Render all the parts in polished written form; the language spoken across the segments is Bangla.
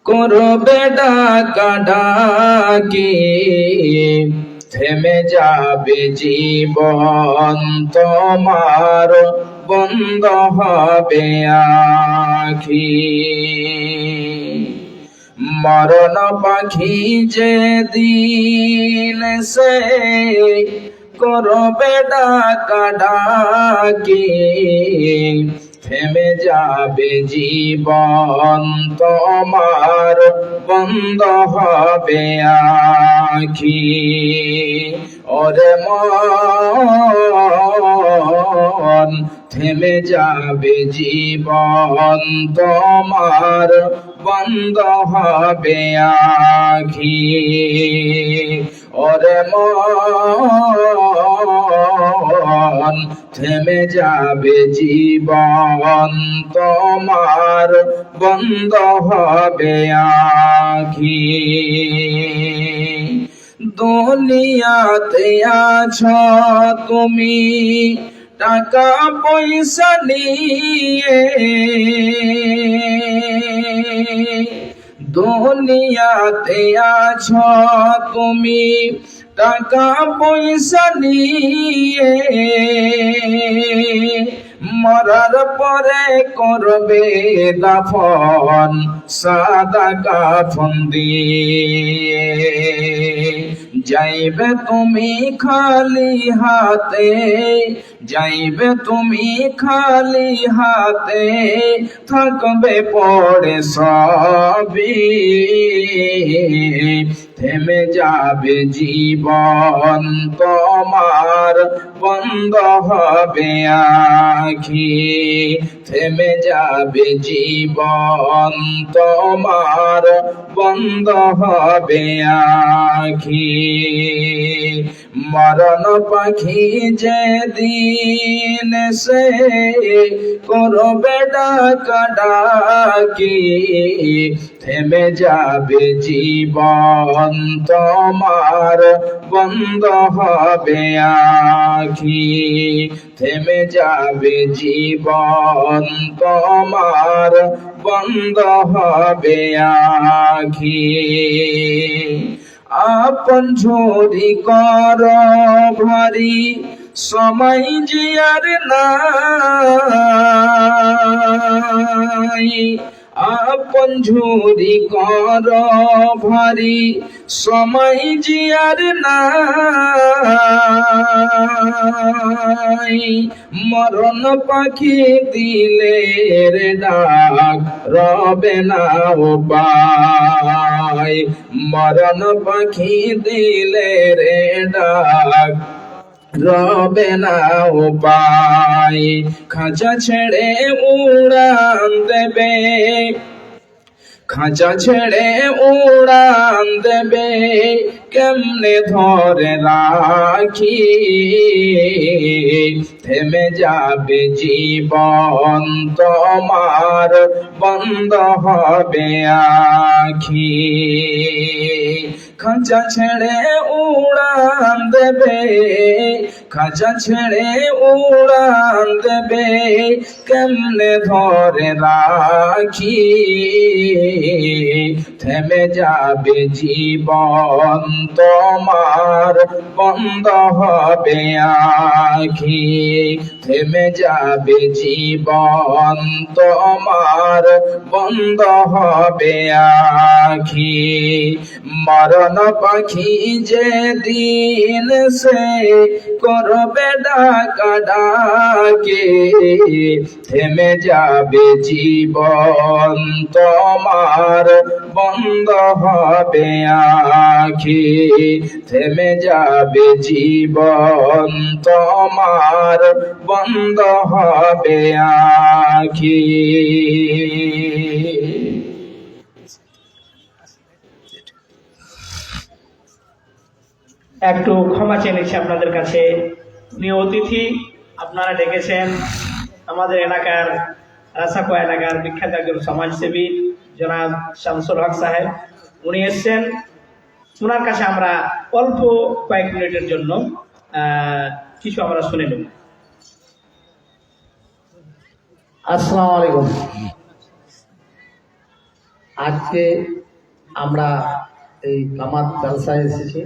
করবে ডাকাডাকি, থেমে যাবে জীবন তোমার, বন্ধ হবে আখি। মরণ পাখি যেদিন সে করবে ডাকাডাকি, থেমে যাবে জীবন তোমার, বন্ধ হবে আখি। ওরে মন, থেমে যাবে জীবন তোমার, বন্ধ হবে আখি। ওরে মন, থেমে যাবে জীবন তোমার, বন্ধ হবে আখি। দুনিয়াতে আছো তুমি টাকা পয়সা নিয়ে, দুনিয়াতে আছো তুমি টাকা পয়সা নিয়ে, মরার পরে করবে দাফন সাদা কাফন দিয়ে। যাইবে তুমি খালি হাতে, যাইবে তুমি খালি হাতে, থাকবে পড়ে সবই, থেমে যাবে জীবন তোমার, বন্ধ হবে আখি। থেমে যাবে জীবন তোমার, বন্ধ হবে আখি। মরণ পাখি যেদিন সে করবে ডাকাডাকি, থেমে যাবে জীবন তোমার, বন্ধ হবে আখি। থেমে যাবে জীবন তোমার, বন্ধ হবে আখি। আপন ঝুরি কর ভারী, সময় যে আর নাই। আপন ঝুরি কর ভারী, সময় যে আর নাই। মরণ পাখি দিলের ডাক, রবে না উপায়। মরণ পাখি দিলের ডাক, রবে না উপায়। খাঁচা ছেড়ে উড়ান দেবে, খাঁচা ছেড়ে উড়ান দেবে, কেমনে ধরে রাখি। থেমে যাবে জীবন তোমার, বন্ধ হবে আখি। খাঁচা ছেড়ে উড়ান দেবে, খাঁচা ছেড়ে উড়ান দেবে, কেমনে ধরে রাখি। থেমে যাবে জীবন তোমার, বন্ধ হবে আখি। থেমে যাবে জীবন তোমার, বন্ধ হবে আখি। মরণ পাখি যেদিন সে করবে ডাকাডাকি, থেমে যাবে জীবন তোমার, বন্ধ হবে আখি। থেমে যাবে জীবন তোমার, বন্ধ হবে আখি। একটু ক্ষমা চেয়ে নিচ্ছি আপনাদের কাছে। প্রিয় অতিথি, আপনারা ডেকেছেন আমাদের এলাকার রাসাকোয়া এলাকার বিখ্যাত একজন সমাজসেবী জনাব শামসুল হক সাহেব, উনি এসছেন। ওনার কাছে আমরা অল্প কয়েক মিনিটের জন্য কিছু আমরা শুনে নেব। আসসালামু আলাইকুম। আজকে আমরা এই কামাত জালসায় এসেছি,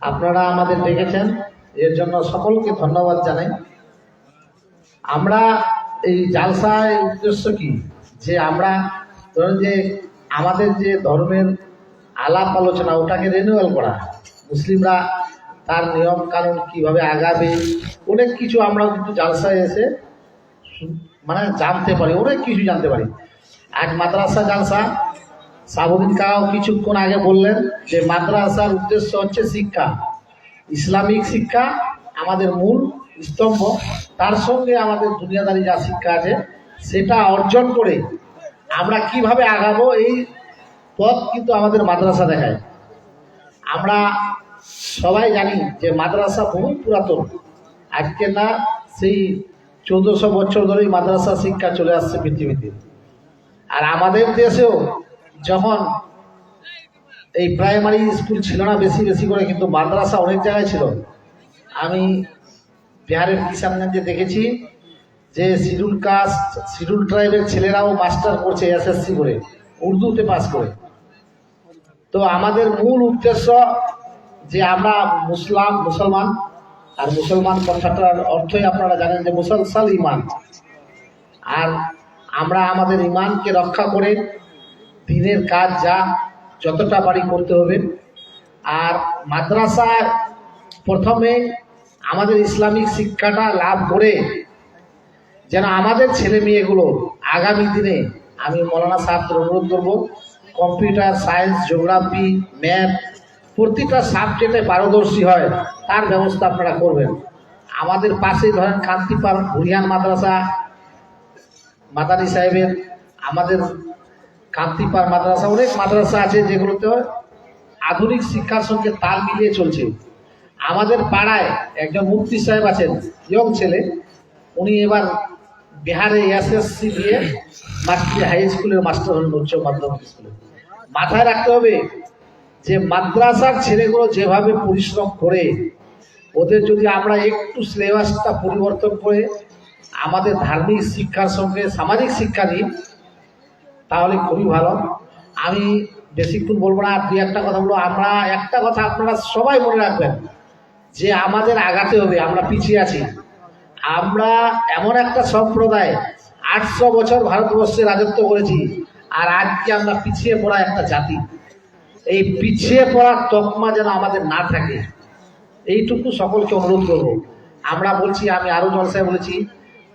আপনারা আমাদের ডেকেছেন, এর জন্য সকলকে ধন্যবাদ জানাই। আমরা এই জালসায় উদ্দেশ্য কি, যে আমরা ধরুন যে আমাদের যে ধর্মের আলাপ আলোচনা ওটাকে রিনিউয়াল করা, মুসলিমরা তার নিয়ম কানুন কীভাবে আগাবে, অনেক কিছু আমরা কিন্তু জালসায় এসে মানে জানতে পারি, অনেক কিছু জানতে পারি। আজ মাদ্রাসা জালসা, সাবুদ্দিন কাকাও কিছুক্ষণ আগে বললেন যে মাদ্রাসার উদ্দেশ্য হচ্ছে শিক্ষা, ইসলামিক শিক্ষা আমাদের মূল স্তম্ভ, তার সঙ্গে আমাদের দুনিয়াদারি যা শিক্ষা আছে সেটা অর্জন করে আমরা কিভাবে আগাবো এই পথ কিন্তু আমাদের মাদ্রাসা দেখায়। আমরা সবাই জানি যে মাদ্রাসা বহু পুরাতন, আজকে না সেই 1400 বছর ধরেই মাদ্রাসা শিক্ষা চলে আসছে পৃথিবীতে। আর আমাদের দেশেও যখন এই প্রাইমারি স্কুল ছিল না বেশি বেশি করে, কিন্তু মাদ্রাসা অনেক জায়গায় ছিল। আমি বিহারের কিষানগঞ্জে দেখেছি যে শিডিউল কাস্ট শিডিউল ট্রাইবের ছেলেরাও মাস্টার করছে এসএসসি করে, উর্দুতে পাস করে। তো আমাদের মূল উদ্দেশ্য যে আমরা মুসলমান, আর মুসলমান কথাটার অর্থই আপনারা জানেন যে মুসলসাল ইমান, আর আমরা আমাদের ইমানকে রক্ষা করে দিনের কাজ যা যতটা পারি করতে হবে। আর মাদ্রাসায় প্রথমে আমাদের ইসলামিক শিক্ষাটা লাভ করে যেন আমাদের ছেলে মেয়েগুলো আগামী দিনে, আমি মৌলানা সাহেবদের অনুরোধ করব, কম্পিউটার সায়েন্স, জিওগ্রাফি, ম্যাথ প্রতিটা সাবজেক্টে পারদর্শী হয় তার ব্যবস্থা আপনারা করবেন। আমাদের পাশেই ধরেন কান্তিপাড় বুরিহান মাদ্রাসা, মাদানী সাহেবের, আমাদের কান্তিপাড় মাদ্রাসা, অনেক মাদ্রাসা আছে যেগুলোতে আধুনিক শিক্ষার সঙ্গে তাল মিলিয়ে চলছে। আমাদের পাড়ায় একজন মুফতি সাহেব আছেন, ইয়ং ছেলে, উনি এবার বিহারে এসএসসি দিয়ে হাই স্কুলের মাস্টার হলেন, উচ্চ মাধ্যমিক স্কুলে। মাথায় রাখতে হবে যে মাদ্রাসার ছেলেগুলো যেভাবে পরিশ্রম করে, ওদের যদি আমরা একটু সিলেবাসটা পরিবর্তন করে আমাদের ধার্মিক শিক্ষার সঙ্গে সামাজিক শিক্ষা দিই তাহলে খুবই ভালো। আমি বেশিক্ষণ বলবো না, দুই একটা কথা বলবো। আমরা একটা কথা আপনারা সবাই মনে রাখবেন যে আমাদের আগাতে হবে, আমরা পিছিয়ে আছি। আমরা এমন একটা সম্প্রদায় 800 বছর ভারতবর্ষে রাজত্ব করেছি, আর আজকে আমরা পিছিয়ে পড়া একটা জাতি। এই পিছিয়ে পড়ার তকমা যেন আমাদের না থাকে, এইটুকু সকলকে অনুরোধ করব। আমরা বলছি, আমি আরও জলসায় বলেছি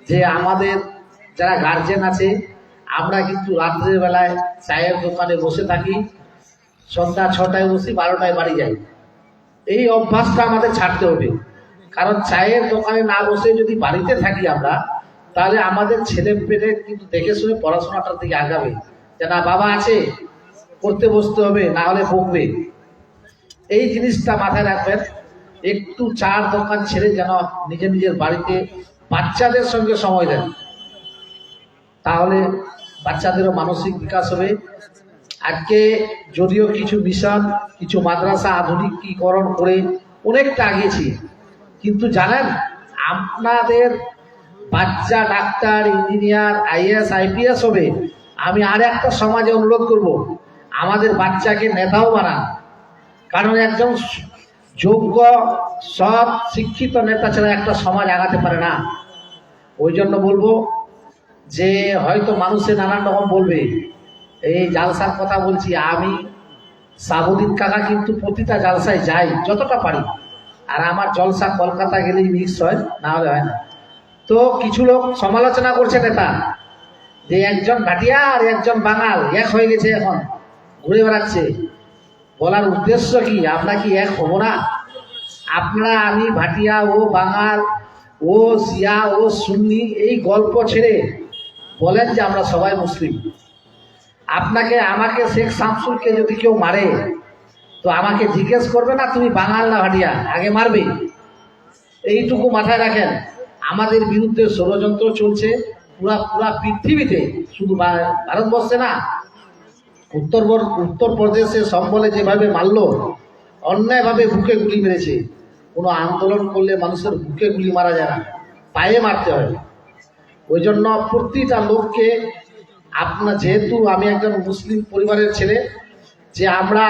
যে আমাদের যারা গার্জেন আছে, আমরা কিন্তু রাত্রের বেলায় চায়ের দোকানে বসে থাকি, সন্ধ্যা 6টায় বসি, 12টায় বাড়ি যাই। এই অভ্যাসটা আমাদের ছাড়তে হবে, কারণ চায়ের দোকানে না বসে যদি বাড়িতে থাকি আমরা, তাহলে আমাদের ছেলে পেলে কিন্তু দেখে শুনে পড়াশোনাটার দিকে আগাবে, যে না বাবা আছে পড়তে বসতে হবে, না হলে বকবে। এই জিনিসটা মাথায় রাখবেন। একটু চার দোকান ছেড়ে যেন নিজের বাড়িতে বাচ্চাদের সঙ্গে সময় দেন, তাহলে বাচ্চাদেরও মানসিক বিকাশ হবে। আজকে যদিও কিছু মিশন, কিছু মাদ্রাসা আধুনিকীকরণ করে অনেকটা আগিয়েছি, কিন্তু জানেন আপনাদের বাচ্চা ডাক্তার, ইঞ্জিনিয়ার, আইএএস, আইপিএস হবে। আমি আর একটা সমাজে অনুরোধ করব, আমাদের বাচ্চাকে নেতাও বানান, কারণ একজন যোগ্য সৎ শিক্ষিত নেতা ছাড়া একটা সমাজ আগাতে পারে না। ওই জন্য বলবো যে হয়তো মানুষে নানান রকম বলবে, এই জালসার কথা বলছি, আমি সাবুদ্দিন কাকা কিন্তু প্রতিটা জালসায় যাই যতটা পারি, আর আমার জলসা কলকাতা গেলেই মিক্স হয়, না হলে হয় না। তো কিছু লোক সমালোচনা করছে নেতা, যে একজন ভাটিয়া আর একজন বাঙাল এক হয়ে গেছে, এখন ঘুরে বেড়াচ্ছে। বলার উদ্দেশ্য কি, আমরা কি এক হব না? আপনারা, আমি, ভাটিয়া ও বাঙাল, ও শিয়া ও সুন্নি, এই গল্প ছেড়ে বলেন যে আমরা সবাই মুসলিম। আপনাকে, আমাকে, শেখ শামসুলকে যদি কেউ মারে তো আমাকে জিজ্ঞেস করবে না তুমি বাঙাল না ভাটিয়া, আগে মারবে। এইটুকু মাথায় রাখেন। আমাদের বিরুদ্ধে ষড়যন্ত্র চলছে পুরা পৃথিবীতে, শুধু ভারতবর্ষে না। উত্তরপ্রদেশে সম্বলে যেভাবে মারলো, অন্যায়ভাবে বুকে গুলি মেরেছে। কোনো আন্দোলন করলে মানুষের বুকে গুলি মারা যায় না, পায়ে মারতে হয়। ওই জন্য প্রতিটা লোককে আপনার যেহেতু আমি একজন মুসলিম পরিবারের ছেলে, যে আমরা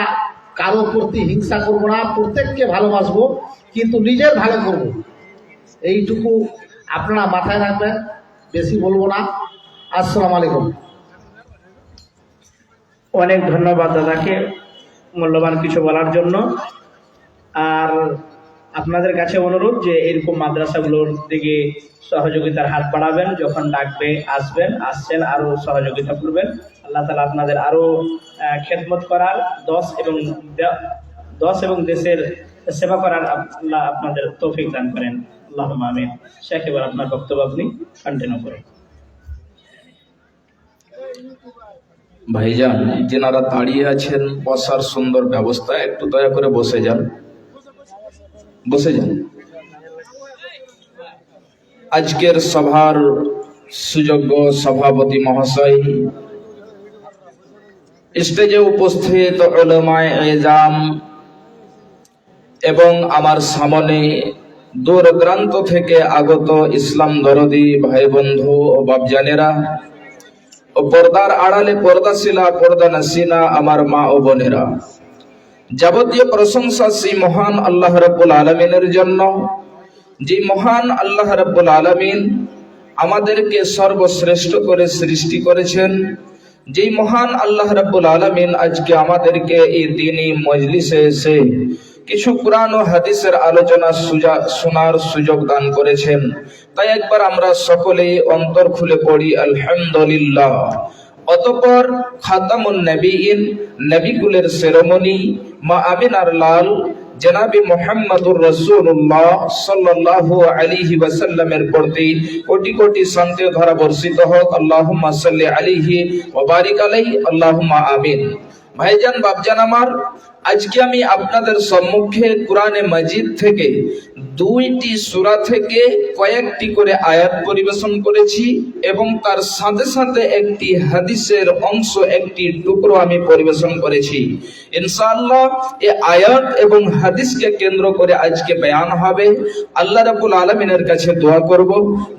কারো প্রতি হিংসা করব না, প্রত্যেককে ভালোবাসবো, কিন্তু নিজের ভালো করব, এইটুকু আপনারা মাথায় রাখবেন। বেশি বলবো না। আসসালামু আলাইকুম। অনেক ধন্যবাদ দাদাকে মূল্যবান কিছু বলার জন্য। আর আপনাদের কাছে অনুরোধ যে এরকম মাদ্রাসাগুলোর দিকে সহযোগিতার হাত বাড়াবেন, যখন ডাকবে আসবেন, আসছেন আরো সহযোগিতা করবেন। আল্লাহ তাআলা আপনাদের আরো খেদমত করার, দশ এবং দেশের সেবা করার আল্লাহ আপনাদের তৌফিক দান করেন। আল্লাহুম্মা আমিন। শেখ, এবার আপনার বক্তব্য আপনি কন্টিনিউ করেন। ভাইজান, যেনারা দাঁড়িয়ে আছেন, বসার সুন্দর ব্যবস্থা, একটু দয়া করে বসে যান, বসে যান। আজকের সভার সুযোগ্য সভাপতি মহাশয়, স্টেজে উপস্থিত উলামায়ে ইজাম এবং আমার সামনে দূর দূরান্ত থেকে আগত ইসলাম দরদি ভাই বন্ধু ও বাপজানেরা ও পর্দার আড়ালে পর্দাশীলা পর্দা নাসিনা আমার মা ও বোনেরা, যাবতীয় প্রশংসা সেই মহান আল্লাহ রাব্বুল আলামিনের জন্য, যে মহান আল্লাহ রাব্বুল আলামিন আমাদেরকে সর্বশ্রেষ্ঠ করে সৃষ্টি করেছেন, যে মহান আল্লাহ রাব্বুল আলামিন আজকে আমাদেরকে এই দ্বীনি মজলিসে এসে কিছু কুরআন ও হাদিসের আলোচনা শোনার সুযোগ দান করেছেন। তাই একবার আমরা সকলেই অন্তর খুলে পড়ি আলহামদুলিল্লাহ। অতঃপর খাতামুন নবীন, নবীকুলের শিরোমণি মা আমিনার লাল জনাবি মুহাম্মদুর রাসূলুল্লাহ সাল্লাল্লাহু আলাইহি ওয়াসাল্লামের প্রতি কোটি কোটি শান্তি ধারা বর্ষিত হোক। আল্লাহুম্মা সাল্লি আলাইহি ওয়া বারিক আলাইহি, আল্লাহুম্মা আমিন। ভাইজান, বাপজান আমার, আজকে আমি আপনাদের সম্মুখে কোরআনে মাজিদ থেকে 2টি সূরা থেকে কয়েকটি করে আয়াত পরিবেশন করেছি এবং তার সাথে সাথে একটি হাদিসের অংশ, একটি টুকরো আমি পরিবেশন করেছি। ইনশাআল্লাহ এই আয়াত এবং হাদিসকে কেন্দ্র করে আজকে বয়ান হবে। আল্লাহ রাব্বুল আলামিনের কাছে দোয়া করব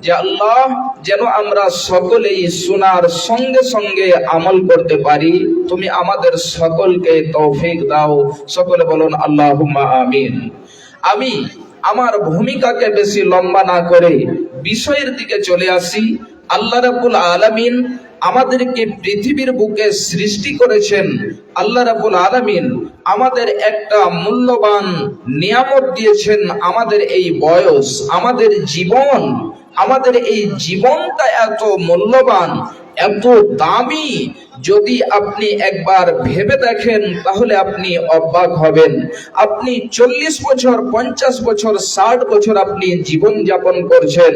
যে আল্লাহ যেন আমরা সকলেই শোনার সঙ্গে সঙ্গে আমল করতে পারি। তুমি আমাদের সকলকে তৌফিক দাও। সকলে বলুন আল্লাহুম্মা আমিন। আমি আমার ভূমিকাকে বেশি লম্বা না করে বিষয়ের দিকে চলে আসি। আল্লাহ রাব্বুল আলামিন আমাদেরকে পৃথিবীর বুকে সৃষ্টি করেছেন। আল্লাহ রাব্বুল আলামিন আমাদের একটা মূল্যবান নিয়ামত দিয়েছেন, আমাদের এই বয়স, আমাদের জীবন। আমাদের এই জীবনটা এত মূল্যবান, এত দামি, যদি আপনি একবার ভেবে দেখেন তাহলে আপনি অবাক হবেন। আপনি 40 বছর, 50 বছর, 60 বছর আপনি জীবন যাপন করছেন।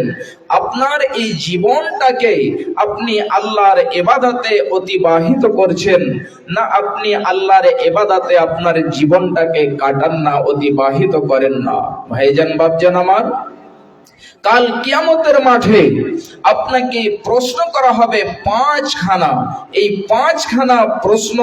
আপনার এই জীবনটাকে আপনি আল্লাহর ইবাদতে অতিবাহিত করছেন না, আপনি আল্লাহর ইবাদতে আপনার জীবনটাকে কাটান না, অতিবাহিত করেন না। ভাইজান, বাপজান আমার, কাল কিয়ামতের মাঠে আপনাকে প্রশ্ন করা হবে 5খানা। এই 5খানা প্রশ্ন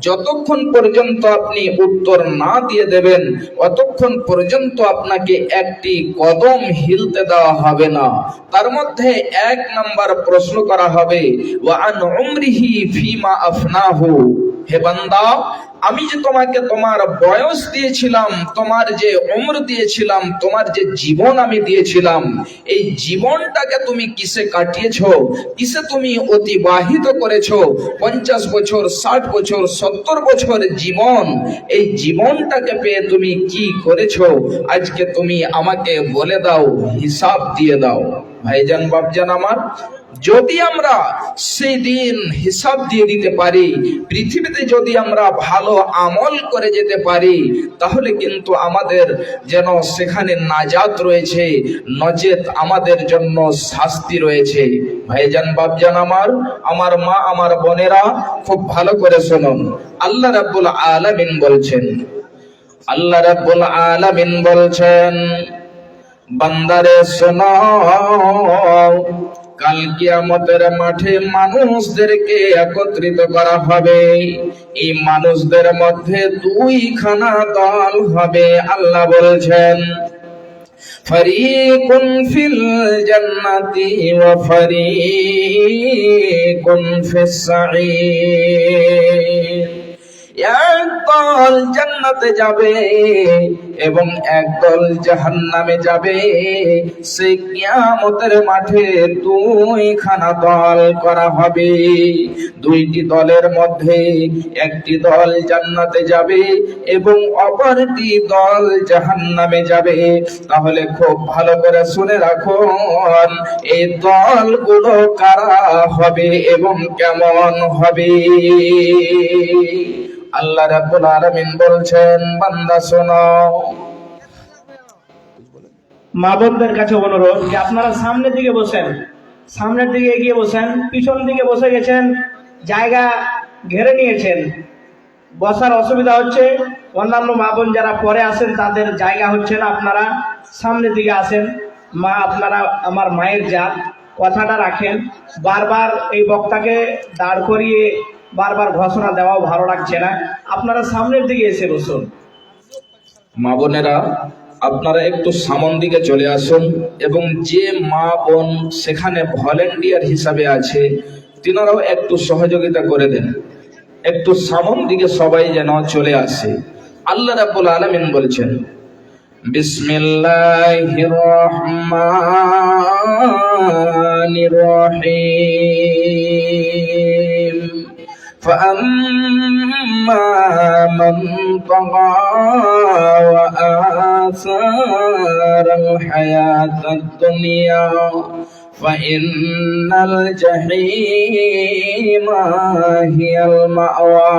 যতক্ষণ পর্যন্ত আপনি উত্তর না দিয়ে দেবেন, ততক্ষণ পর্যন্ত আপনাকে একটি কদম হিলতে দেওয়া হবে না। তার মধ্যে 1 নাম্বার প্রশ্ন করা হবে ওয়া আন উমরিহি ফিমা আফনাহু। হে বান্দা, আমি যে তোমাকে তোমার বয়স দিয়েছিলাম, তোমার যে উমর দিয়েছিলাম, তোমার যে জীবন আমি দিয়েছিলাম, এই জীবনটাকে তুমি কিসে কাটিয়েছো, কিসে তুমি অতিবাহিত করেছো? 50 বছর, 60 বছর, 70 বছর জীবন, এই জীবনটাকে পেয়ে তুমি কি করেছো? আজকে তুমি আমাকে বলে দাও, হিসাব দিয়ে দাও। ভাইজান, বাপজান আমার, যদি আমরা সেই দিন হিসাব দিয়ে দিতে পারি, পৃথিবীতে যদি আমরা ভালো আমল করে যেতে পারি, তাহলে কিন্তু আমাদের যেন সেখানে নাজাত রয়েছে, নচেত আমাদের জন্য শাস্তি রয়েছে। ভাইজান, বাপজান আমার, আমার মা, আমার বোনেরা, খুব ভালো করে শুনুন। আল্লাহ রাব্বুল আলামিন বলছেন, আল্লাহ রাব্বুল আলামিন বলছেন, বান্দারে শোনো, কাল কিয়ামতের মাঠে মানুষদেরকে একত্রিত করা হবে। এই মানুষদের মধ্যে 2খানা দল হবে। আল্লাহ বলছেন, ফারিকুন ফিল জান্নাতি ওয়া ফারিকুন ফিস সাঈর। একদল জান্নাতে যাবে এবং একদল জাহান্নামে যাবে। সেই কিয়ামতের মাঠে দুইখানা দল করা হবে। দুইটি দলের মধ্যে একটি দল জান্নাতে যাবে এবং অপরটি দল জাহান্নামে যাবে। তাহলে খুব ভালো করে শুনে রাখুন, এই দলগুলো কারা হবে এবং কেমন হবে। আল্লাহ রাব্বুল আলামিন বলছেন, বান্দা শোনো। মা বোনদের কাছে অনুরোধ যে আপনারা সামনের দিকে বসেন, সামনের দিকে এগিয়ে বসেন। পিছন দিকে বসে গেছেন, জায়গা ঘেরে নিয়েছেন, বসার অসুবিধা হচ্ছে। অন্যান্য মা বোন যারা পরে আসেন তাদের জায়গা হচ্ছে না, আপনারা সামনের দিকে আসেন। মা, আপনারা আমার মায়ের জাত, কথাটা রাখেন। বারবার এই বক্তাকে দাঁড় করিয়ে বারবার ঘোষণা দেওয়াও ভালো লাগছে না, আপনারা সামনের দিকে এসে বসুন। মা বোনেরা, আপনারা একটু সামন দিকে চলে আসুন এবং যে মা বোন সেখানে ভলেন্টিয়ার হিসাবে আছে তিনারাও একটু সহযোগিতা করে দেন। একটু সামন দিকে সবাই যেন চলে আসে। আল্লাহ রাব্বুল আলামিন বলছেন, বিসমিল্লাহির রহমানির রহিম। فأما من طغى وآثر الحياة الدنيا فإن الجحيم هي المأوى।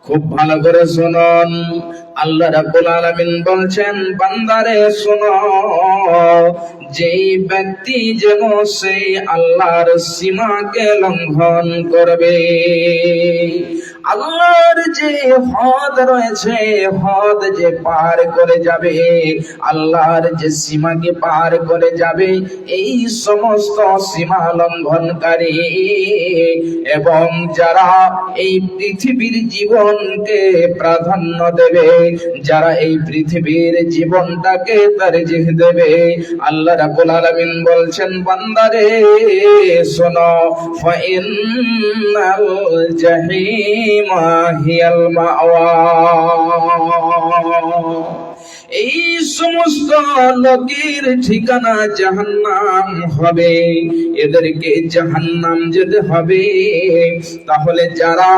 খুব ভালো করে শুনুন, আল্লাহ রাব্বুল আলামিন বলছেন, বান্দারে শোনো, যেই ব্যক্তি যেন সেই আল্লাহর সীমাকে লঙ্ঘন করবে, আল্লাহর যে হদ রয়েছে, হদ যে পার করে যাবে, আল্লাহর যে সীমাকে পার করে যাবে, এই সমস্ত সীমা লঙ্ঘনকারী এবং যারা এই পৃথিবীর জীবনকে প্রাধান্য দেবে, যারা এই পৃথিবীর জীবনটাকে তারজিহ দেবে, আল্লাহ রাব্বুল আলামিন বলছেন, বান্দারে শোনো, ফাইন্নাল জাহিমা হিয়াল মাওয়া। এই সমস্ত লোকের ঠিকানা জাহান্নাম হবে, এদেরকে জাহান্নাম যেতে হবে। তাহলে যারা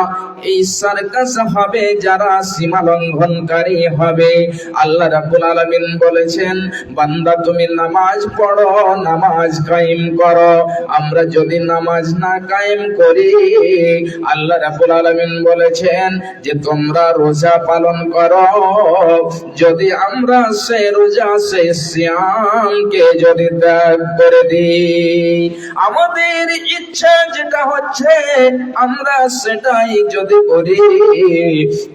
এই সার্কাস হবে, যারা সীমা লঙ্ঘনকারী হবে, আল্লাহ রাব্বুল আলামিন বলেছেন, বান্দা তুমি নামাজ পড়ো, নামাজ কায়েম করো। আমরা যদি নামাজ না কায়েম করি, আল্লাহ রাব্বুল আলামিন বলেছেন যে তোমরা রোজা পালন করো। যদি আমরা সেই রোজা, সেই সিয়ামকে যদি ত্যাগ করে দিই, আমাদের ইচ্ছা যেটা হচ্ছে আমরা সেটাই যদি করি,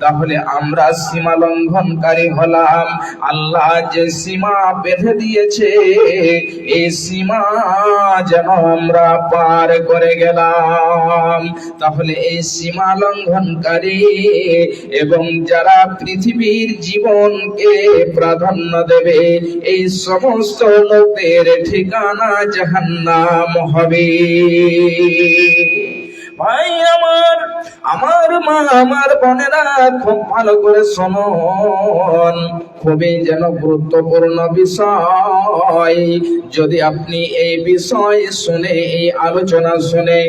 তাহলে আমরা সীমা লঙ্ঘনকারী হলাম। আল্লাহ যে সীমা বেঁধে দিয়েছে, এই সীমা যেন আমরা পার করে গেলাম। তাহলে এই সীমা লঙ্ঘনকারী এবং যারা পৃথিবীর জীবনকে প্রাধান্য দেবে, এই সমস্ত লোকদের ঠিকানা জাহান্নাম হবে। ভাই আমার, আমার মা, আমার বোনেরা, খুব ভালো করে শুনুন, খুবই যেন গুরুত্বপূর্ণ বিষয়। যদি আপনি এই বিষয় শুনে, এই আলোচনা শুনে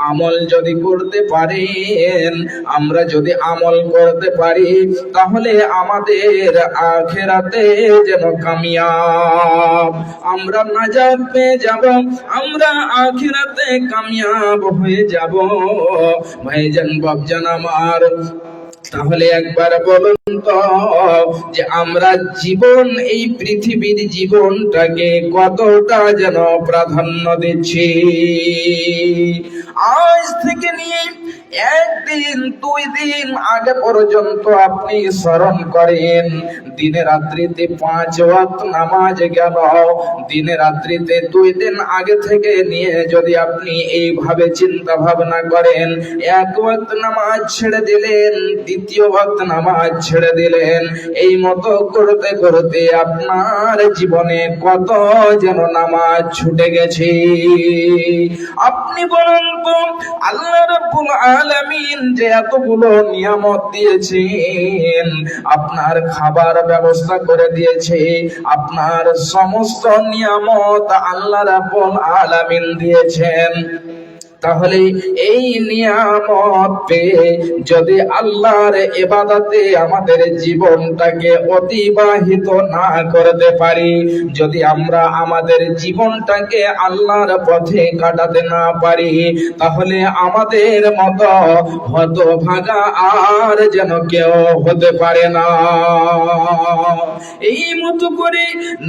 আমল যদি করতে পারেন, আমরা যদি আমল করতে পারি, তাহলে আমাদের আখিরাতে যেন কামিয়াব, আমরা নাজাত পেয়ে যাব, আমরা আখিরাতে কামিয়াব হয়ে যাব। ভাইজান, বাপজান আমার, তাহলে একবার বলুন তো যে আমরা জীবন, এই পৃথিবীর জীবনটাকে কতটা যেন প্রাধান্য দিচ্ছি। আজ থেকে নিয়ে একদিন একদিন 2 দিন আগে পর্যন্ত আপনি স্মরণ করেন, দিনে রাত্রিতে 5 ওয়াক্ত নামাজ গেল, দিনে রাত্রিতে 2 দিন আগে থেকে নিয়ে যদি আপনি এইভাবে চিন্তা ভাবনা করেন, 1 ওয়াক্ত নামাজ ছেড়ে দিলেন, 2য় ওয়াক্ত নামাজ ছেড়ে দিলেন, এই মতো করতে করতে আপনার জীবনে কত যেন নামাজ ছুটে গেছে। আপনি বলুন তো, আল্লাহ রাব্বুল আলামিন যে এতগুলো নিয়ামত দিয়েছেন, আপনার খাবার ব্যবস্থা করে দিয়েছে, আপনার সমস্ত নিয়ামত আল্লাহ রাব্বুল আলামিন দিয়েছেন, তাহলে এই নিয়ামত পেয়ে যদি আল্লাহর ইবাদতে আমাদের জীবনটাকে অতিবাহিত না করতে পারি, যদি আমরা আমাদের জীবনটাকে আল্লাহর পথে কাটাতে না পারি, তাহলে আমাদের মতো হতভাগা আর যেন কেউ হতে পারে না। এই মতো করে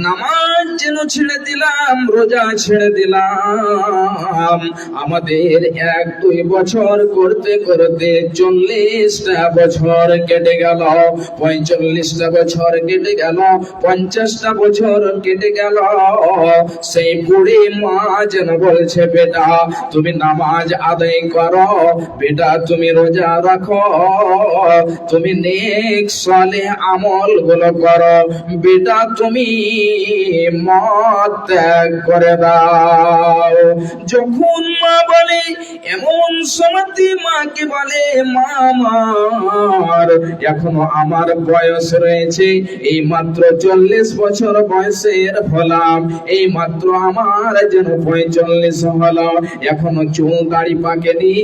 নামাজ যেন ছেড়ে দিলাম, রোজা ছেড়ে দিলাম, আমাদের 1-2 বছর করতে করতে 40টা বছর কেটে গেল, 45টা বছর কেটে গেল, 50টা বছর কেটে গেল। সেই বুড়ি মা যেন বলছে, বেটা তুমি নামাজ আদায় করো, বেটা তুমি রোজা রাখো, তুমি নেক সালেহ আমল গুলো করো, বেটা তুমি মদ ত্যাগ করে দাও। যখন মা বলে, এমন সমাধি মাকে বলে, মা আমার এখনো আমার বয়স রয়েছে, এই মাত্র 40 বছর বয়সের হলাম, এই মাত্র আমার যেন 45 হলো, এখনো চুল দাড়ি পাকেনি,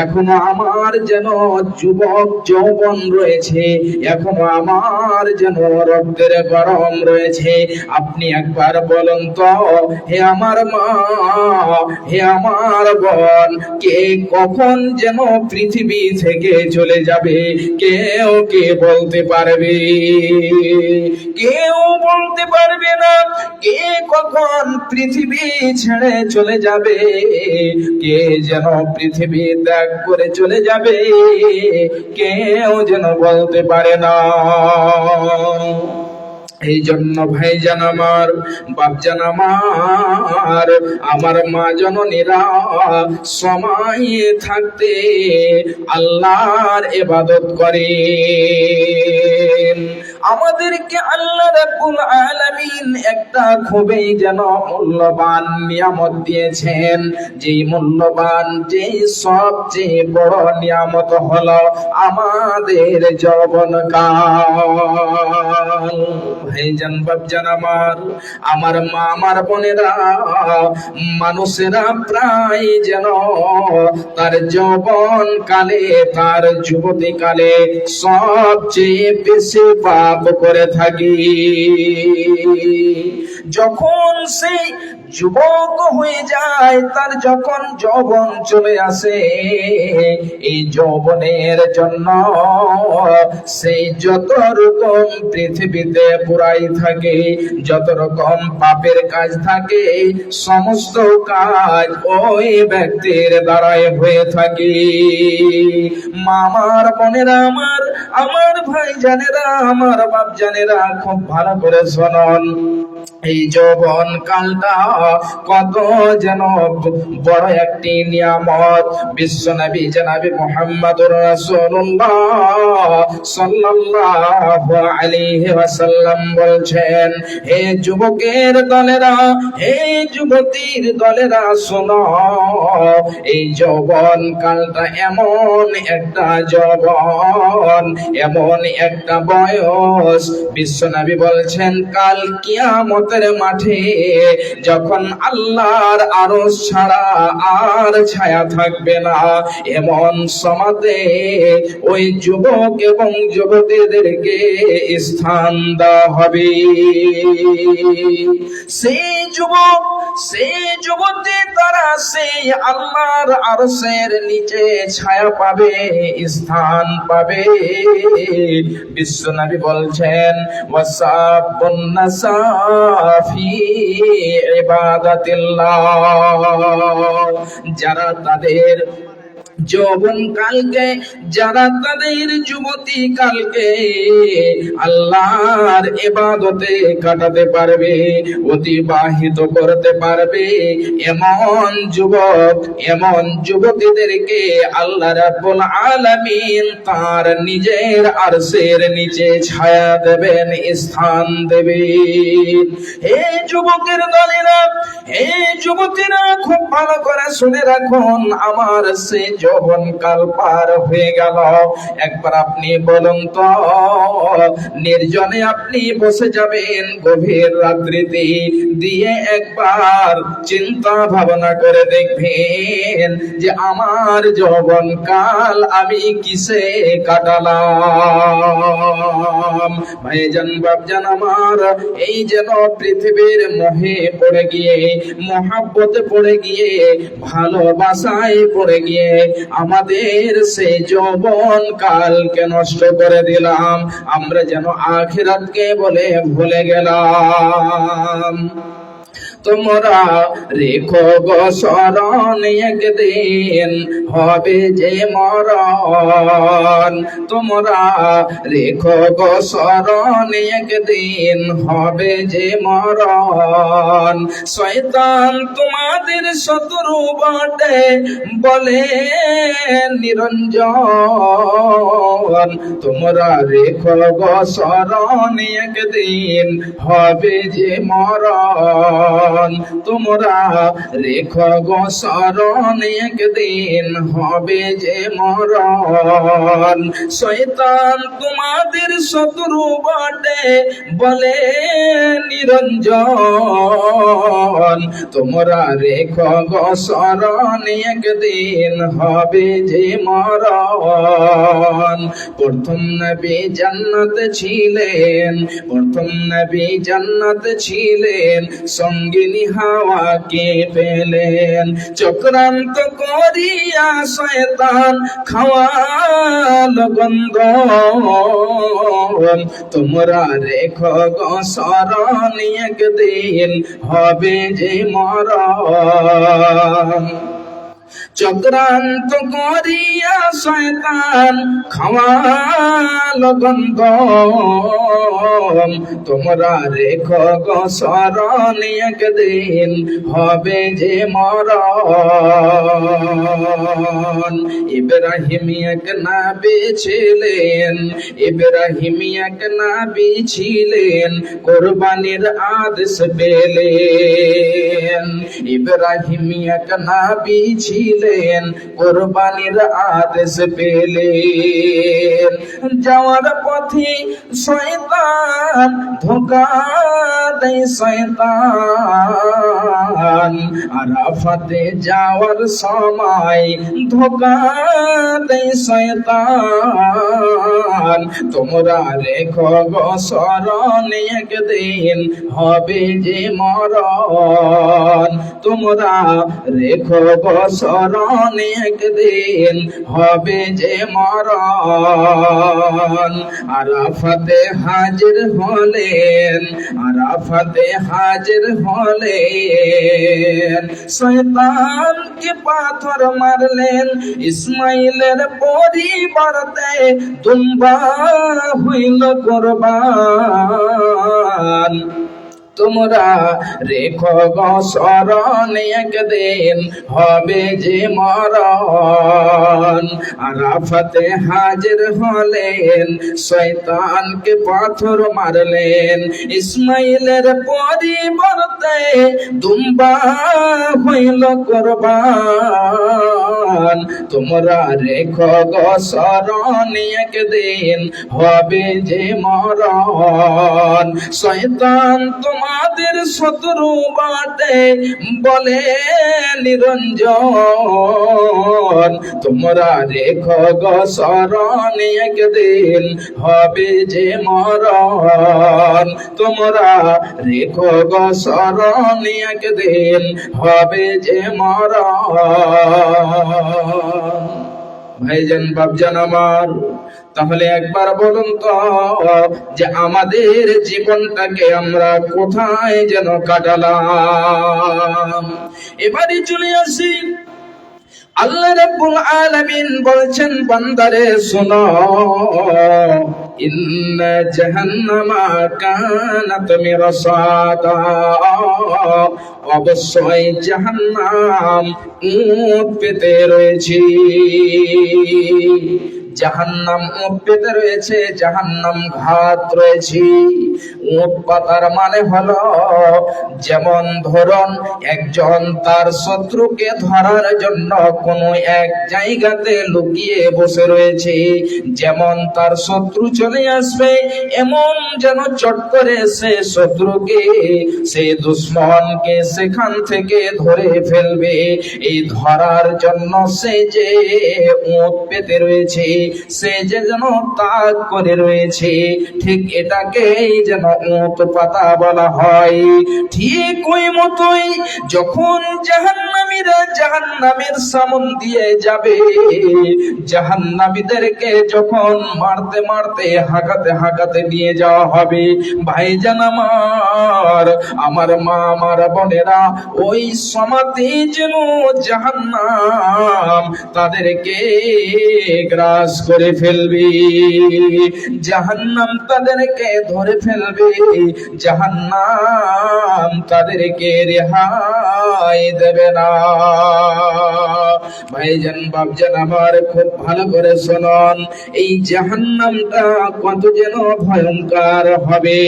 এখনো আমার যেন যুবক যৌবন রয়েছে, এখনো আমার যেন রক্তের গরম রয়েছে। আপনি একবার বলুন তো, হে আমার মা, হে আমার বোন, কে কখন যেন পৃথিবী থেকে চলে যাবে কেউ কে বলতে পারবে? কেউ বলতে পারবে না। কে কখন পৃথিবী ছেড়ে চলে যাবে, কে যেন পৃথিবী ত্যাগ করে চলে যাবে, কেউ যেন বলতে পারে না। এই জন্য ভাইজান আমার, বাপজান আমার, আমার মা জননীরা সময় থাকতে আল্লাহর ইবাদত করেন। আমাদেরকে আল্লাহ রাব্বুল আলামিন একটা খুবই যেন মূল্যবান নিয়ামত দিয়েছেন, যেই মূল্যবান, যেই সবচেয়ে বড় নিয়ামত হলো আমাদের যৌবনকাল। ভাইজান বাপজান আমার মা আমার বোনেরা, মানুষেরা প্রায় যেন তার যৌবন কালে, তার যুবতী কালে সবচেয়ে বেশি পাপ করে থাকি। যখন সেই যুবক হয়ে যায়, তার যখন যৌবন চলে আসে, এই যৌবনের জন্য সেই যত রকম পৃথিবীতে বুরাই থাকে, যত রকম পাপের কাজ থাকে, সমস্ত কাজ ওই ব্যক্তির দ্বারাই হয়ে থাকে। মামার বোনেরা আমার, আমার ভাই জানেরা, আমার বাপ জানেরা, খুব ভালো করে শুনুন। এই যৌবন কালটা কত যেন বড় একটি নিয়ামত। বিশ্বনবী জনাবে মুহাম্মদুর রাসূলুল্লাহ সাল্লাল্লাহু আলাইহি ওয়াসাল্লাম বলছেন, হে যুবকের দলেরা, হে যুবতীর দলেরা, শোনো, এই যৌবন কালটা এমন একটা যৌবন, এমন একটা বয়স, বিশ্বনবী বলছেন কাল কিয়ামতের মাঠে যখন আল্লাহর আরশ ছাড়া আর ছায়া থাকবে না, এমন সমাজে ওই যুবক এবং যুবতীদেরকে স্থান দেওয়া হবে। সেই যুবক, সেই যুবতী, তারা সেই আল্লাহর আরশের নিচে ছায়া পাবে, স্থান পাবে। বিশ্বনবী বলছেন, ওয়াসাবুন নাসাফি ইবাদাতিল্লাহ, যারা তাদের যৌবন কালকে যারা তাদের যুবতী কালকে আল্লাহর ইবাদতে কাটাতে পারবে, অতিবাহিত করতে পারবে, এমন যুবক এমন যুবতীদেরকে আল্লাহ রাব্বুল আলামিন তার নিজের আরশের নিচে ছায়া দেবেন, স্থান দেবেন। হে যুবকের দলেরা, হে যুবতীরা, খুব ভালো করে শুনে রাখুন, আমার সে যৌবন কাল পার হয়ে গেল। একবার আপনি বলুন তো, নির্জনে আপনি বসে যাবেন গভীর রাত্রিতে, দিয়ে একবার চিন্তা ভাবনা করে দেখবেন যে আমার যৌবন কাল আমি কিসে কাটালাম। ভাইজান বাপজান আমার, এই যেন পৃথিবীর মোহে পড়ে গিয়ে, মহাব্বতে পড়ে গিয়ে, ভালোবাসায় পড়ে গিয়ে আমাদের সেই যৌবন কালকে নষ্ট করে দিলাম, আমরা যেন আখিরাতকে বলে ভুলে গেলাম। তোমরা রেখো গো স্মরণ, একদিন হবে যে মরণ। তোমরা রেখো গো স্মরণ, একদিন হবে যে মরণ। শয়তান তোমাদের শত্রু বটে বলে নিরঞ্জন। তোমরা রেখো গো স্মরণ, একদিন হবে যে মরণ। তোমরা রেখো গো স্মরণ, একদিন হবে যে মরণ। শয়তান তোমাদের শত্রু বটে বলে নিরঞ্জন। তোমরা রেখো গো স্মরণ, একদিন হবে যে মরণ। প্রথম নবী জান্নাতে ছিলেন, প্রথম নবী জান্নাতে ছিলেন, সঙ্গিনী হাওয়াকে পেলেন। চক্রান্ত করিয়া শয়তান খাওয়ালো গন্ধ। তোমরা রেখো গো স্মরণ, একদিন হবে যে মরণ। চক্রান্ত করিয়া শয়তান খাওয়ালো গন্ধ। তোমরা রেখো গো স্মরণ, একদিন হবে যে মরণ। ইব্রাহিম এক নবী ছিলেন, ইব্রাহিম এক নবী ছিলেন, কুরবানির আদেশ পেলেন। ইব্রাহিম এক নবী ছিলেন, কুরবানির আদেশ পেলেন। যাওয়ার পথে শয়তান ধোঁকা দেয়, শয়তান আরাফাতে যাওয়ার সময় ধোঁকা দেয় শয়তান। তোমরা রেখো গো স্মরণ, একদিন হবে যে মরণ। তোমরা রেখো গো স্মরণ, একদিন হবে যে মরণ। আরাফাতে হাজির হলেন, আরাফাতে হাজির হলেন, শয়তানকে পাথর মারলেন। ইসমাইলের পরিবর্তে দুম্বা হইল কুরবান। তোমরা রেখো গো স্মরণ, একদিন হবে যে মরণ। আরাফাতে হাজির হলেন, শয়তানকে পাথর মারলেন। ইসমাইলের পরিবর্তে দুম্বা হইল কুরবান। তোমরা রেখো গো স্মরণ, একদিন হবে যে মরণ। শয়তান তোমাদের শত্রু বটে বলে নিরঞ্জন। তোমরা রেখো গো স্মরণ, একদিন হবে যে মরণ। তোমরা রেখো গো স্মরণ, একদিন হবে যে মরণ। ভাইজান বাপজান আমার, তাহলে একবার বলুন তো যে আমাদের জীবনটাকে আমরা কোথায় যেন কাটালাম। এবারে চলে আসি আল্লাহ রাব্বুল আলামিন বলছেন বান্দারে শোনো, ইন্না জাহান্নামা কানাত মিরসাদা, অবশ্যই জাহান্নাম উট পেতে রয়েছে। জাহান্নাম উট পেতে রয়েছে, জাহান্নাম ঘাত রয়েছে। উট পাতার মানে হলো, যেমন ধরুন একজন তার শত্রুকে ধরার জন্য কোনো এক জায়গাতে লুকিয়ে বসে রয়েছে, যেমন তার শত্রু চলে আসবে এমন যেন চট করে সে শত্রুকে, সে দুশমনকে সেখান থেকে ধরে ফেলবে। এই ধরার জন্য সে যে উট পেতে রয়েছে, সে যে যেন তাক করে রয়েছে, ঠিক এটাকেই যেন উট পাতা বলা হয়। ঠিক ওই মতোই যখন জাহান্নামীরা জাহান্নামের সামন দিয়ে যাবে, জাহান্নামীদেরকে যখন মারতে মারতে হাঁকাতে হাঁকাতে নিয়ে যাওয়া হবে, ভাইজান আমার মা আমার বোনেরা, ওই সমাতে যেন জাহান্নাম তাদেরকে গ্রাস করে ফেলবে, জাহান্নাম তাদেরকে ধরে ফেলবে, জাহান্নাম তাদেরকে রেহাই দেবে না। ভাইজান বাপজান আমার, খুব ভালো করে শুনুন, এই জাহান্নামটা কত যেন ভয়ঙ্কর হবে।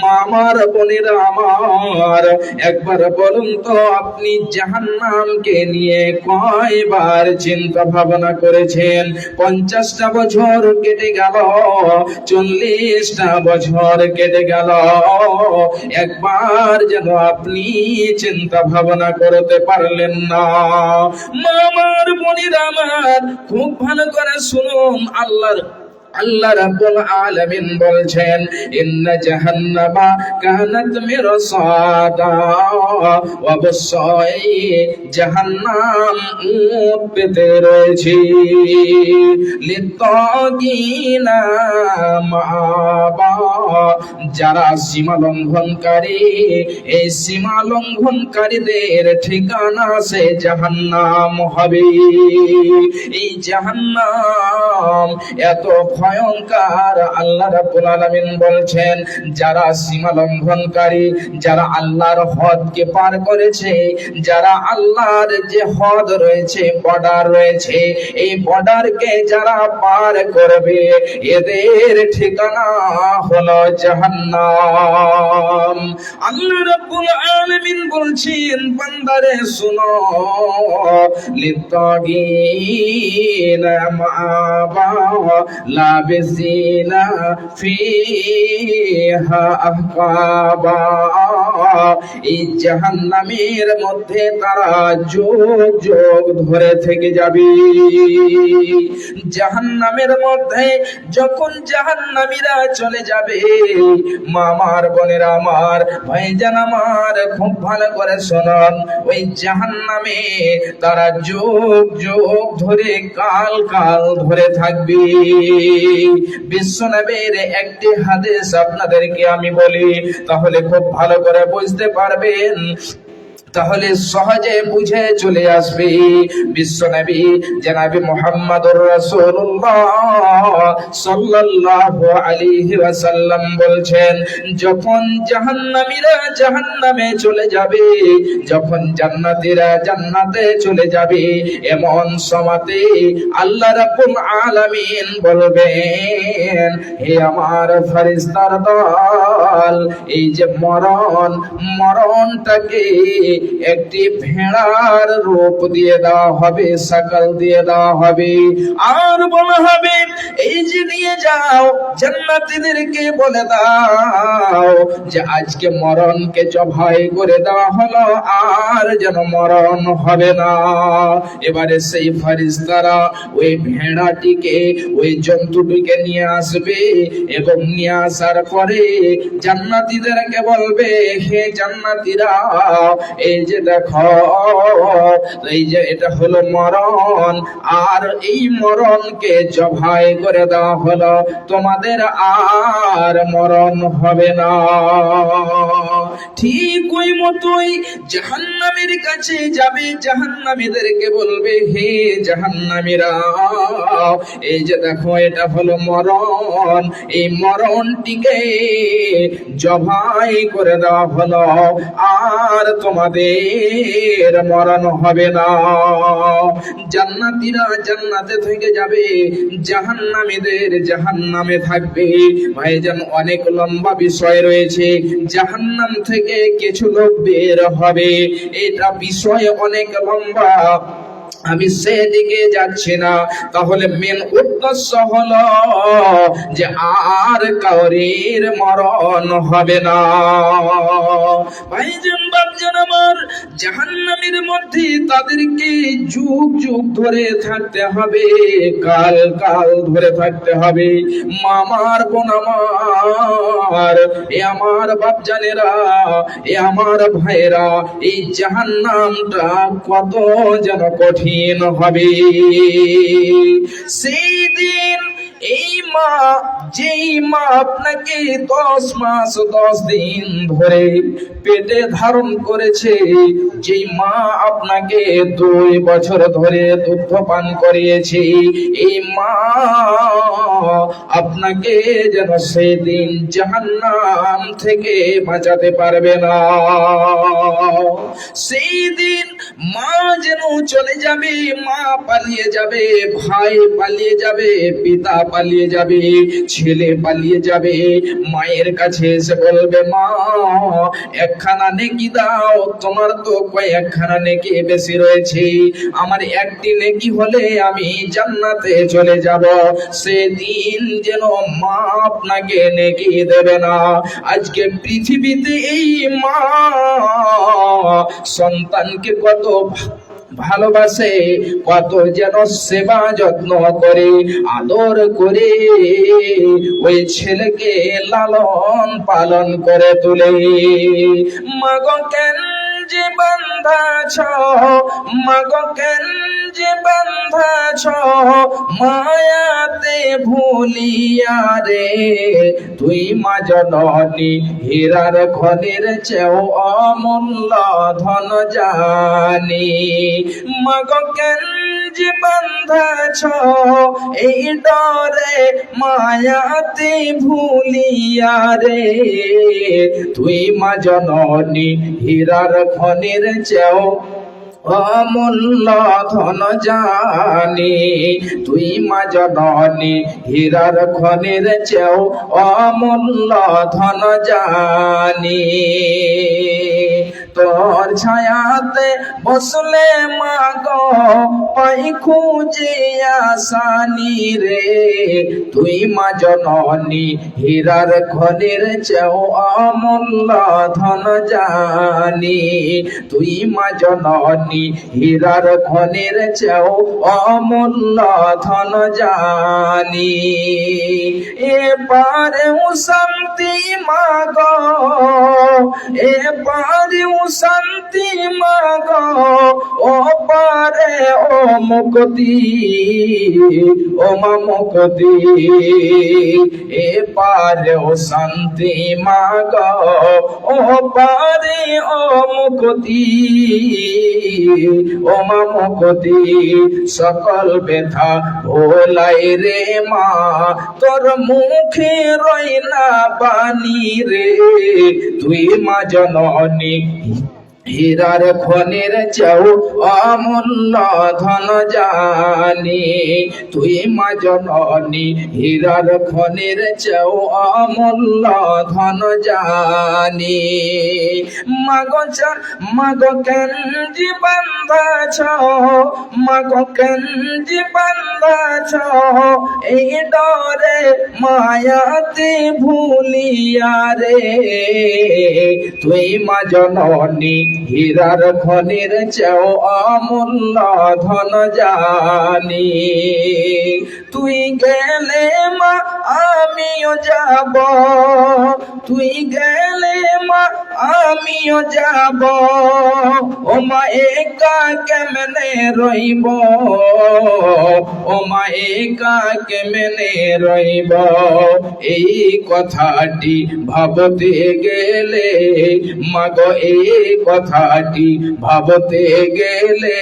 মা আমার বোনেরা আমার, একবার বলুন তো আপনি জাহান্নামকে নিয়ে কয়বার চিন্তা ভাবনা করেছেন? 50টা বছর কেটে গেল, 40টা বছর কেটে গেল, একবার যেন আপনি চিন্তা ভাবনা করতে পারলেন না। মামার বোনেরা আমার, খুব ভালো করে শুনুন, আল্লাহ রাব্বুল আলামিন বলছেন, ইন্না জাহান্নামা কানাত মিরসাদা, অবশ্যই জাহান্নাম উট পেতে রয়েছে, লিত্তাগিনা মাআবা, যারা সীমা লঙ্ঘনকারী, এই সীমা লঙ্ঘনকারীদের ঠিকানা সে জাহান্নাম হবে। এই জাহান্নাম এত ভয়ঙ্কর, আল্লাহ রাব্বুল আলামিন বলছেন, যারা সীমা লঙ্ঘনকারী, যারা আল্লাহর হদকে পার করেছে, যারা আল্লাহর যে হদ রয়েছে, বর্ডার রয়েছে, এই বর্ডারকে যারা পার করবে, এদের ঠিকানা হলো জাহান্নাম। আল্লাহ রাব্বুল আলামিন বলছেন, বান্দারে শুনো, লিত্তাগিনা মাআবা লাবিসিনা ফিহা আহকাবা, এই জাহান্নামের মধ্যে তারা যুগ যুগ ধরে থেকে যাবে। জাহান্নামের মধ্যে যখন জাহান্নামীরা চলে যাবে, মামার বোনেরা আমার, ভাইজান আমার, খুব ভালো করে শুনুন, ওই জাহান্নামে তারা যুগ যুগ ধরে কাল কাল ধরে থাকবে। বিশ্বনবীর একটি হাদিস আপনাদেরকে আমি বলি, তাহলে খুব ভালো করে বুঝতে পারবেন, তাহলে সহজে বুঝে চলে আসবে। বিশ্বনবী জনাবে মুহাম্মদুর রাসূলুল্লাহ সাল্লাল্লাহু আলাইহি ওয়াসাল্লাম বলছেন, যখন জাহান্নামীরা জাহান্নামে চলে যাবে, যখন জান্নাতীরা জান্নাতে চলে যাবে, এমন সময়তে আল্লাহ রাব্বুল আলামিন বলবেন, হে আমার ফেরেশতার দল, এই যে মরণটাকে একটি ভেড়ার রূপ দিয়ে দেওয়া হবে, শাকল দিয়ে দেওয়া হবে, আর বলা হবে, এই যে নিয়ে যাও, জান্নাতীদেরকে বলে দাও যে আজকে মরণকে জবাই করে দেওয়া হলো, আর যেন মরণ হবে না। এবারে সেই ফেরেশতারা ওই ভেড়াটিকে, ওই জন্তুটিকে নিয়ে আসবে, এবং নিয়ে আসার পরে জান্নাতীদেরকে বলবে, হে জান্নাতীরা, এই যে দেখো, এই যে এটা হলো মরণ, আর এই মরণকে জবাই করে দেওয়া হলো, তোমাদের আর মরণ হবে না। ঠিক ওই মতোই জাহান্নামের কাছে যাবে, জাহান্নামীদেরকে বলবে, হে জাহান্নামীরা, এই যে দেখো এটা হলো মরণ, এই মরণটিকে জবাই করে দেওয়া হলো, আর তোমাদের মরণ হবে না। জান্নাতীরা জান্নাতে থেকে যাবে, জাহান্নামীদের জাহান্নামে থাকবে। ভাইজান, অনেক লম্বা বিষয় রয়েছে। জাহান্নাম থেকে কিছু লোক বের হবে, এটা বিষয় অনেক লম্বা, আমি সেদিকে যাচ্ছি না। তাহলে মেন উদ্দেশ্য হলো যে আর কাউরির মরণ হবে না। ভাইজান বাপজান আমার, জাহান্নামের মধ্যে তাদেরকে যুগ যুগ ধরে থাকতে হবে, কাল কাল ধরে থাকতে হবে। মামার বোন আমার, এ আমার বাপজানেরা, এ আমার ভাইরা, এই জাহান্নামটা কত যেন কঠিন হবে। সেই দিন এই মা, যেই মা আপনাকে 10 মাস 10 দিন ধরে পেটে ধারণ করেছে, যেই মা আপনাকে 2 বছর ধরে দুধ পান করিয়েছে, এই মা আপনাকে যেন সেদিন জাহান্নাম থেকে বাঁচাতে পারবে না। সেই দিন মা যেন চলে যাবে, মা পালিয়ে যাবে, ভাই পালিয়ে যাবে, পিতা পালিয়ে যাবে, ছেলে পালিয়ে যাবে। মায়ের কাছে এসে বলবে, মা একখানা নেকি দাও, তোমার তো কয়েকখানা নেকি বেশি রয়েছে, আমার একটি নেকি হলে আমি জান্নাতে চলে যাব। সেদিন যেন মা আপনাকে নেকি দেবে না। আজকে পৃথিবীতে এই মা সন্তানকে কত ভালোবাসে, কত যেন সেবা যত্ন করে, আদর করে ওই ছেলেকে লালন পালন করে তোলে। মাগো কেন যে বান্ধাছ, মাগো কেন যে বান্ধাছ মায়াতে ভুলিয়া রে, তুই মা জননী হীরার খনির চেয়েও অমূল্য ধন জানি। মাগো কেন যে বান্ধাছ এই ডরে মায়াতে ভুলিয়া রে, তুই মা জননী হীরার খনির চেয়েও অমূল্য ধন জানি, তুই মা জননী হীরার খনির চেয়েও অমূল্য ধন জানি। তোর ছায়াতে বসলে মা গো পাই খুঁজে আসানি রে, তুই মা জননী হীরার খনির চেয়েও অমূল্য ধন জানি, তুই মা জননী হীরার খনির চেয়েও অমূল্য ধন জানি। এপারেও শান্তি মা গো, এপারেও শান্তি মা গো, ও পারে ও মুক্তি, ও মা মুক্তি। এপারেও শান্তি মা গো, ও পারে ও মুক্তি, ও মা মুক্তি। সকল ব্যথা ভোলাই রে মা, তোর মুখে রই না বাণী রে, তুই মা জননী হীরার খনির চেয়েও অমূল্য ধন জানি, তুই মা জননী হীরার খনির চেয়েও অমূল্য ধন জানি। মাগো মাগো কেন যে বান্ধাছ, মাগো কেন যে বান্ধাছ এই ডরে মায়াতে ভুলিয়া রে, তুই মা জননী হীরার খনির চেয়েও অমূল্য ধন জানি। তুই গেলে মা আমিও যাব, তুই গেলে মা আমিও যাব, ও মা একা কেমনে রইব, ও মা একা কেমনে রইব। এই কথাটি ভাবতে গেলে মাগো, এই কথাটি ভাবতে গেলে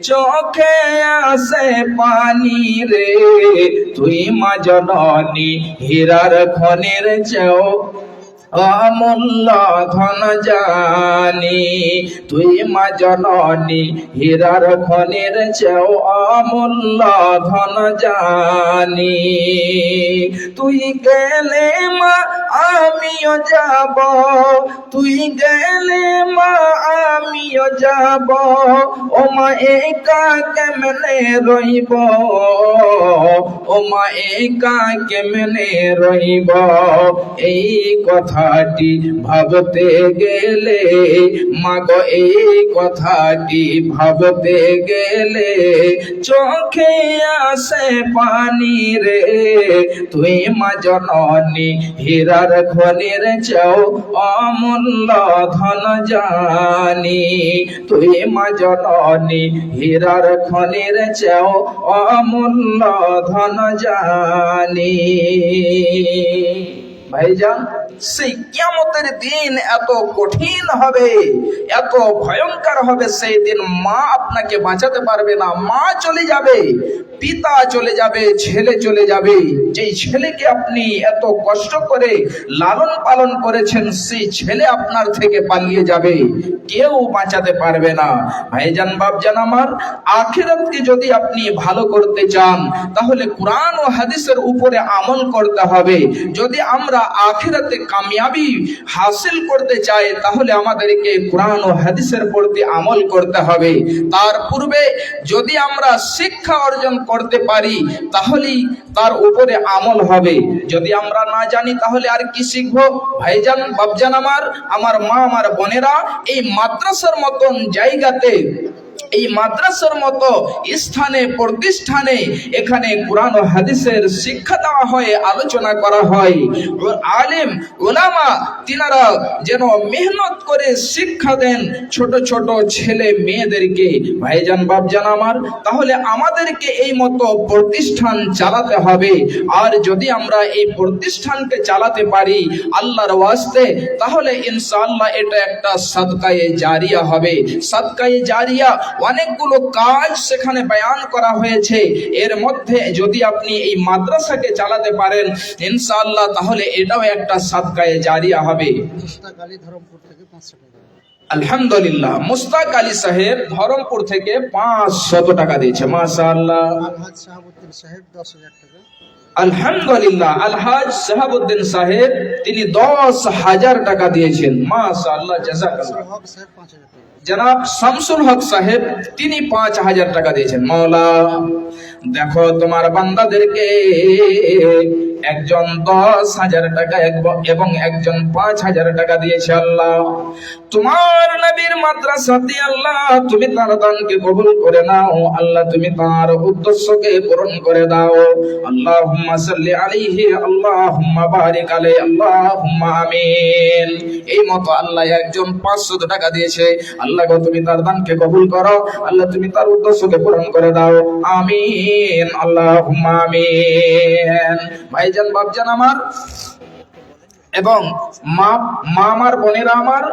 চোখে আসে পানি রে। তুই মা জননী হীরার খনির চেয়েও অমূল্য ধন জানি। তুই মা জননী হীরার খনির চেয়েও অমূল্য ধন জানি। তুই গেলে মা আমিও যাব, তুই গেলে মা আমিও যাব, ও মা একা কেমনে রইব, ও মা একা কেমনে রইব। এই কথাটি ভাবতে গেলে মাগো, এই কথাটি ভাবতে গেলে চোখে আসে পানি রে। তুই মা জননী হীরার খনির চেয়েও অমূল্য ধন জানি। তুই মা জননী হীরার খনির চেয়েও অমূল্য ধন জানি। ভাইজান, সেই কিয়ামতের দিন এত কঠিন হবে, এত ভয়ঙ্কর হবে, সেই দিন মা আপনাকে বাঁচাতে পারবে না। মা চলে যাবে, পিতা চলে যাবে, ছেলে চলে যাবে। যেই ছেলেকে আপনি এত কষ্ট করে লালন পালন করেছেন, সেই ছেলে আপনার থেকে পালিয়ে যাবে, কেউ বাঁচাতে পারবে না। ভাইজান, বাপজান আমার, আখিরাতকে যদি আপনি ভালো করতে চান তাহলে কোরআন ও হাদিসের উপরে আমল করতে হবে। যদি আমরা আখিরাতে কামিয়াবি হাসিল করতে চাই তাহলে আমাদেরকে কোরআন ও হাদিসের প্রতি আমল করতে হবে। তার পূর্বে যদি আমরা শিক্ষা অর্জন করতে পারি তাহলেই তার উপরে আমল হবে। যদি আমরা না জানি তাহলে আর কি শিখবো? ভাইজান, বাপজান আমার, আমার মা, আমার বোনেরা, এই মাদ্রাসার মতন জায়গাতে, এই মাদ্রাসার মতো স্থানে, প্রতিষ্ঠানে এখানে কোরআন ও হাদিসের শিক্ষা দেওয়া হয়, আলোচনা করা হয়। আলেম ওলামা তিনারা যেন মেহনত করে শিক্ষা দেন ছোট ছোট ছেলে মেয়েদেরকে। ভাইজান, বাপজান আমার, তাহলে আমাদেরকে এই মতো প্রতিষ্ঠান চালাতে হবে। আর যদি আমরা এই প্রতিষ্ঠানকে চালাতে পারি আল্লাহর ওয়াস্তে, তাহলে ইনশাআল্লাহ এটা একটা সাদকায়ে জারিয়া হবে। সাদকায়ে জারিয়া অনেকগুলো কাজ সেখানে বয়ান করা হয়েছে। এর মধ্যে যদি আপনি এই মাদ্রাসাকে চালাতে পারেন ইনশাআল্লাহ, তাহলে এটাও একটা সাদকায়ে জারিয়া হবে। আলহামদুলিল্লাহ, মুস্তাক আলী সাহেব ধরমপুর থেকে 500 টাকা দিয়েছে। মাশাআল্লাহ। আলহামদুলিল্লাহ, আলহাজ শাহাবুদ্দিন সাহেব তিনি 10,000 টাকা দিয়েছেন। মাশাআল্লাহ, জাযাকাল্লাহ। জনাব শামসুল হক সাহেব তিনি 5,000 টাকা দিয়েছেন। মাওলা, দেখো তোমার বান্দাদেরকে, একজন 10,000 টাকা এবং একজন 5,000 টাকা দিয়েছে। আল্লাহ, তোমার নবীর মাদ্রাসাতে আল্লাহ তুমি তার দানকে কবুল করে নাও। আল্লাহ, তুমি তার উদ্দেশ্যকে পূরণ করে দাও। আল্লাহুম্মা সাল্লি আলাইহি, আল্লাহুম্মা বারিক আলাইহি, আল্লাহুম্মা আমিন। এই মতো আল্লাহ একজন 500 টাকা দিয়েছে। আল্লাহ গো, তুমি তার দানকে কবুল করো। আল্লাহ, তুমি তার উদ্দেশ্যকে পূরণ করে দাও। আমিন, আল্লাহুম্মা আমিন। ভাইজান, বাপজান আমার এবং মা আমার, বোনেরা আমার,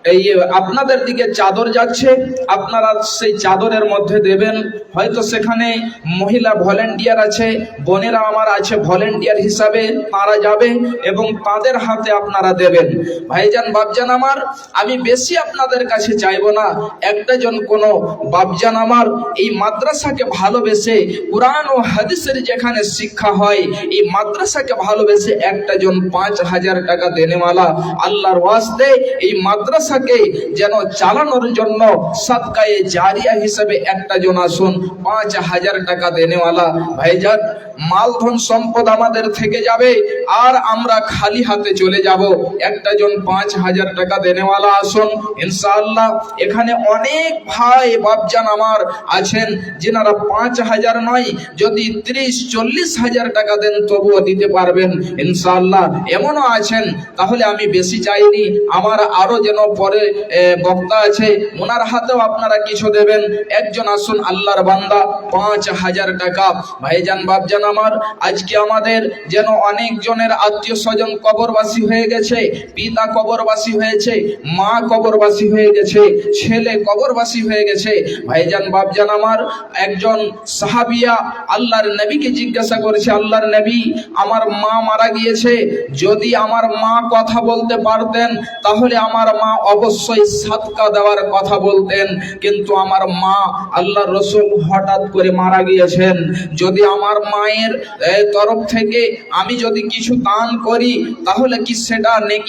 এই আপনাদের দিকে চাদর যাচ্ছে, আপনারা সেই চাদরের মধ্যে দেবেন। হয়তো সেখানে মহিলা ভলেন্টিয়ার আছে, বোনেরা আমার আছে ভলেন্টিয়ার হিসাবে, তারা যাবে এবং তাদের হাতে আপনারা দেবেন। ভাইজান, বাপজান আমার, আমি বেশি আপনাদের কাছে চাইবো না। একটা জন কোনো বাপজান আমার এই মাদ্রাসাকে ভালোবেসে, কোরআন ও হাদিসের যেখানে শিক্ষা হয়, এই মাদ্রাসাকে ভালোবেসে একটা জন 5,000 টাকা দেনেওয়ালা আল্লাহর ওয়াস্তে এই মাদ্রাসাকে যেন চালানোর জন্য সাদকায়ে জারিয়া হিসেবে একটা জন আসুন 5,000 টাকা দেনেওয়ালা। ভাইজান, মালধন সম্পদ আমাদের থেকে যাবে আর আমরা খালি হাতে চলে যাব। একটা জন 5,000 টাকা দেনেওয়ালা আসুন ইনশাআল্লাহ। এখানে অনেক ভাই বাপজান আমার আছেন যিনারা 5,000 নয়, যদি 30-40 হাজার টাকা দেন তবুও দিতে পারবেন ইনশাআল্লাহ, এমনও আছেন। তাহলে আমি বেশি চাইনি, আমার আরো যেন পরে বক্তা আছে ওনার হাতেও আপনারা কিছু দেবেন। একজন আসুন আল্লাহর বান্দা 5,000 টাকা। ভাইজান বাপজান আমার, আজকে আমাদের যেন অনেক জনের আত্মীয় স্বজন কবরবাসী হয়ে গেছে, পিতা কবরবাসী হয়েছে, মা কবরবাসী হয়ে গেছে, ছেলে কবরবাসী হয়ে গেছে। ভাইজান বাপজান আমার, একজন সাহাবিয়া আল্লাহর নবীকে জিজ্ঞাসা করেছে, আল্লাহর নবী আমার মা মারা গিয়েছে, যদি আমার মা কথা বলতে পারতেন তাহলে আমার মা অবশ্যই সাদকা দেওয়ার কথা বলতেন, কিন্তু আমার মা আল্লাহর রাসূল হঠাৎ করে মারা গিয়েছেন, যদি আমার মায়ের তরফ থেকে আমি যদি কিছু দান করি তাহলে কি সেটা নেকি